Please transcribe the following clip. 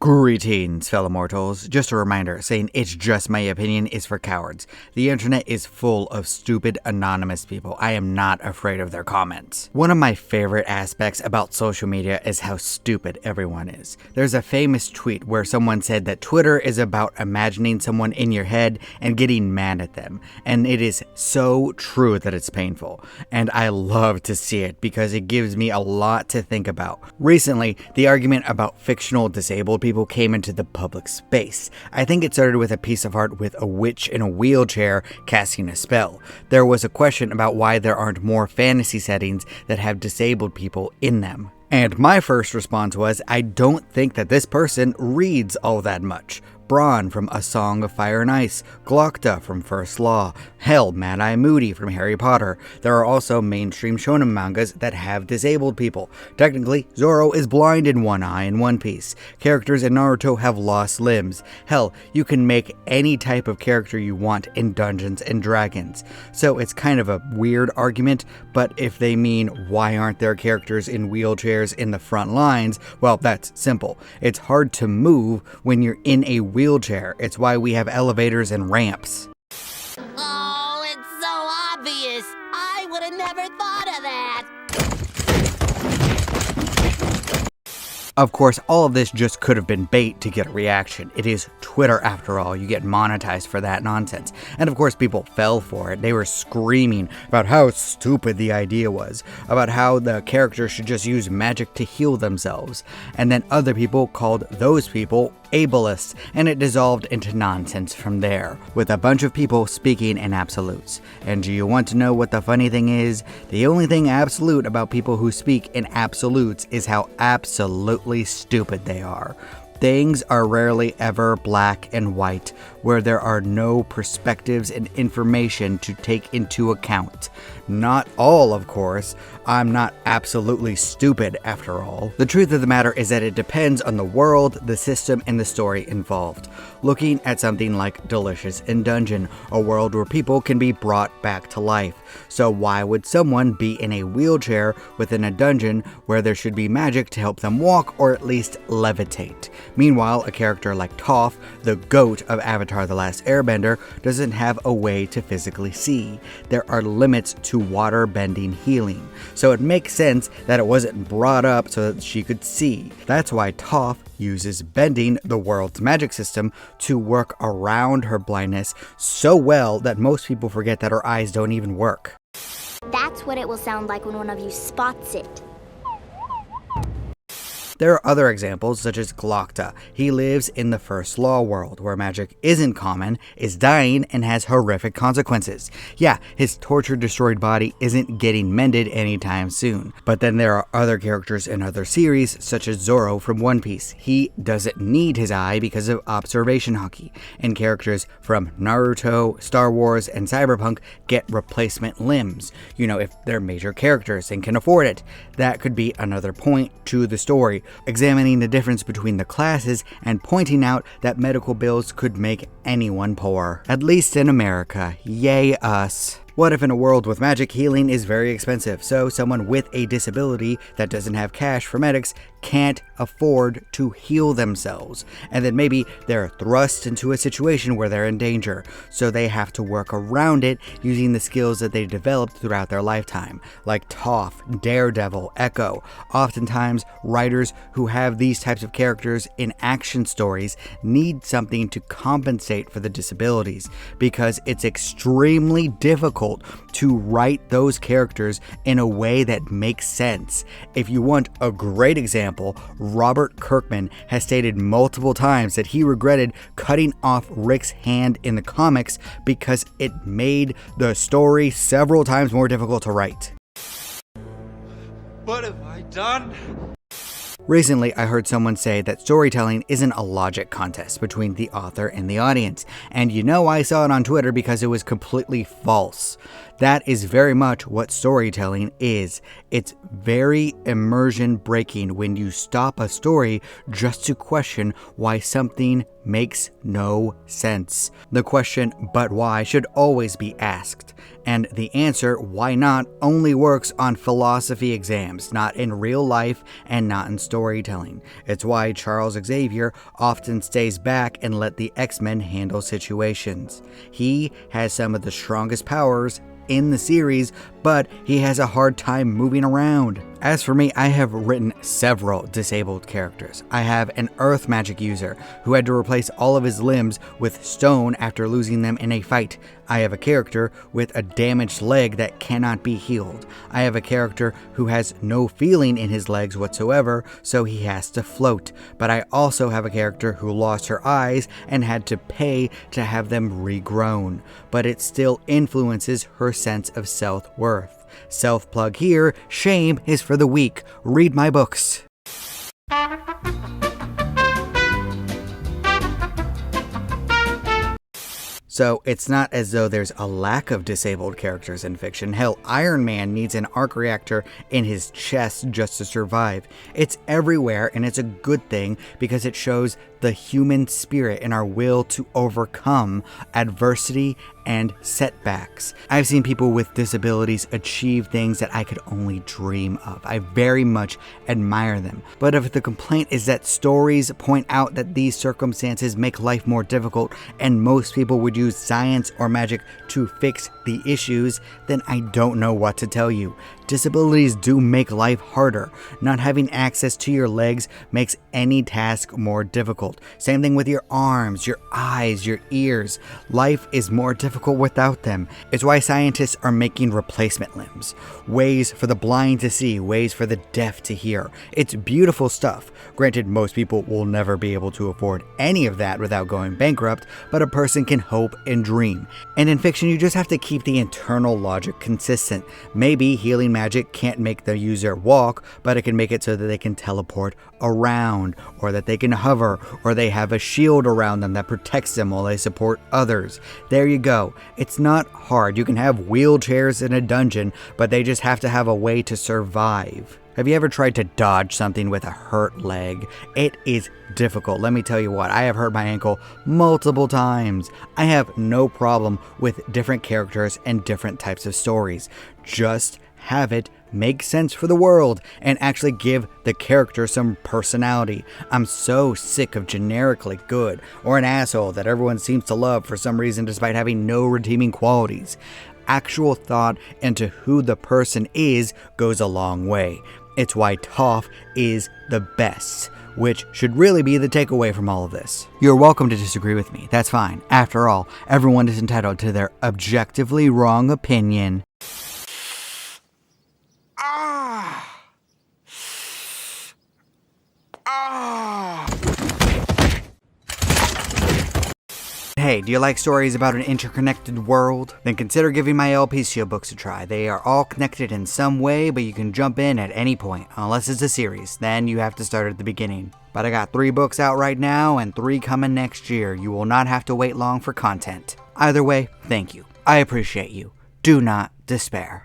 Greetings, fellow mortals. Just a reminder, saying it's just my opinion is for cowards. The internet is full of stupid, anonymous people. I am not afraid of their comments. One of my favorite aspects about social media is how stupid everyone is. There's a famous tweet where someone said that Twitter is about imagining someone in your head and getting mad at them. And it is so true that it's painful. And I love to see it because it gives me a lot to think about. Recently, the argument about fictional disabled people came into the public space. I think it started with a piece of art with a witch in a wheelchair casting a spell. There was a question about why there aren't more fantasy settings that have disabled people in them. And my first response was, I don't think that this person reads all that much. Bronn from A Song of Fire and Ice, Glokta from First Law, hell, Mad-Eye Moody from Harry Potter. There are also mainstream shonen mangas that have disabled people. Technically, Zoro is blind in one eye in One Piece. Characters in Naruto have lost limbs. Hell, you can make any type of character you want in Dungeons and Dragons. So it's kind of a weird argument, but if they mean why aren't there characters in wheelchairs in the front lines, well, that's simple. It's hard to move when you're in a wheelchair. It's why we have elevators and ramps. Oh, it's so obvious. I would have never thought of that. Of course, all of this just could have been bait to get a reaction. It is Twitter after all. You get monetized for that nonsense. And of course, people fell for it. They were screaming about how stupid the idea was, about how the character should just use magic to heal themselves. And then other people called those people ableists, and it dissolved into nonsense from there, with a bunch of people speaking in absolutes. And do you want to know what the funny thing is? The only thing absolute about people who speak in absolutes is how absolutely stupid they are. Things are rarely ever black and white, where there are no perspectives and information to take into account. Not all, of course. I'm not absolutely stupid, after all. The truth of the matter is that it depends on the world, the system, and the story involved. Looking at something like Delicious in Dungeon, a world where people can be brought back to life. So why would someone be in a wheelchair within a dungeon where there should be magic to help them walk or at least levitate? Meanwhile, a character like Toph, the GOAT of Avatar: The Last Airbender, doesn't have a way to physically see. There are limits to water bending healing, so it makes sense that it wasn't brought up so that she could see. That's why Toph uses bending, the world's magic system, to work around her blindness so well that most people forget that her eyes don't even work. That's what it will sound like when one of you spots it. There are other examples, such as Glokta. He lives in the First Law world, where magic isn't common, is dying, and has horrific consequences. Yeah, his tortured, destroyed body isn't getting mended anytime soon. But then there are other characters in other series, such as Zoro from One Piece. He doesn't need his eye because of observation haki. And characters from Naruto, Star Wars, and Cyberpunk get replacement limbs. You know, if they're major characters and can afford it. That could be another point to the story. Examining the difference between the classes and pointing out that medical bills could make anyone poor. At least in America. Yay us. What if in a world with magic, healing is very expensive, so someone with a disability that doesn't have cash for medics can't afford to heal themselves, and then maybe they're thrust into a situation where they're in danger, so they have to work around it using the skills that they developed throughout their lifetime, like Toph, Daredevil, Echo. Oftentimes, writers who have these types of characters in action stories need something to compensate for the disabilities, because it's extremely difficult to write those characters in a way that makes sense. If you want a great example, Robert Kirkman has stated multiple times that he regretted cutting off Rick's hand in the comics because it made the story several times more difficult to write. What have I done? Recently, I heard someone say that storytelling isn't a logic contest between the author and the audience, and you know I saw it on Twitter because it was completely false. That is very much what storytelling is. It's very immersion breaking when you stop a story just to question why something makes no sense. The question, but why, should always be asked. And the answer, why not, only works on philosophy exams, not in real life and not in storytelling. It's why Charles Xavier often stays back and let the X-Men handle situations. He has some of the strongest powers in the series, but he has a hard time moving around. As for me, I have written several disabled characters. I have an earth magic user who had to replace all of his limbs with stone after losing them in a fight. I have a character with a damaged leg that cannot be healed. I have a character who has no feeling in his legs whatsoever, so he has to float. But I also have a character who lost her eyes and had to pay to have them regrown. But it still influences her sense of self-worth. Self-plug here, shame is for the weak. Read my books. So it's not as though there's a lack of disabled characters in fiction. Hell, Iron Man needs an arc reactor in his chest just to survive. It's everywhere, and it's a good thing because it shows the human spirit and our will to overcome adversity and setbacks. I've seen people with disabilities achieve things that I could only dream of. I very much admire them. But if the complaint is that stories point out that these circumstances make life more difficult and most people would use science or magic to fix the issues, then I don't know what to tell you. Disabilities do make life harder. Not having access to your legs makes any task more difficult. Same thing with your arms, your eyes, your ears. Life is more difficult without them. It's why scientists are making replacement limbs. Ways for the blind to see, ways for the deaf to hear. It's beautiful stuff. Granted, most people will never be able to afford any of that without going bankrupt, but a person can hope and dream. And in fiction, you just have to keep the internal logic consistent. Maybe healing magic can't make the user walk, but it can make it so that they can teleport around, or that they can hover, or they have a shield around them that protects them while they support others. There you go. It's not hard. You can have wheelchairs in a dungeon, but they just have to have a way to survive. Have you ever tried to dodge something with a hurt leg? It is difficult. Let me tell you what, I have hurt my ankle multiple times. I have no problem with different characters and different types of stories. Just have it make sense for the world and actually give the character some personality. I'm so sick of generically good or an asshole that everyone seems to love for some reason despite having no redeeming qualities. Actual thought into who the person is goes a long way. It's why Toph is the best, which should really be the takeaway from all of this. You're welcome to disagree with me. That's fine. After all, everyone is entitled to their objectively wrong opinion. Hey, do you like stories about an interconnected world? Then consider giving my LPCO books a try. They are all connected in some way, but you can jump in at any point, unless it's a series. Then you have to start at the beginning. But I got 3 books out right now and 3 coming next year. You will not have to wait long for content. Either way, thank you. I appreciate you. Do not despair.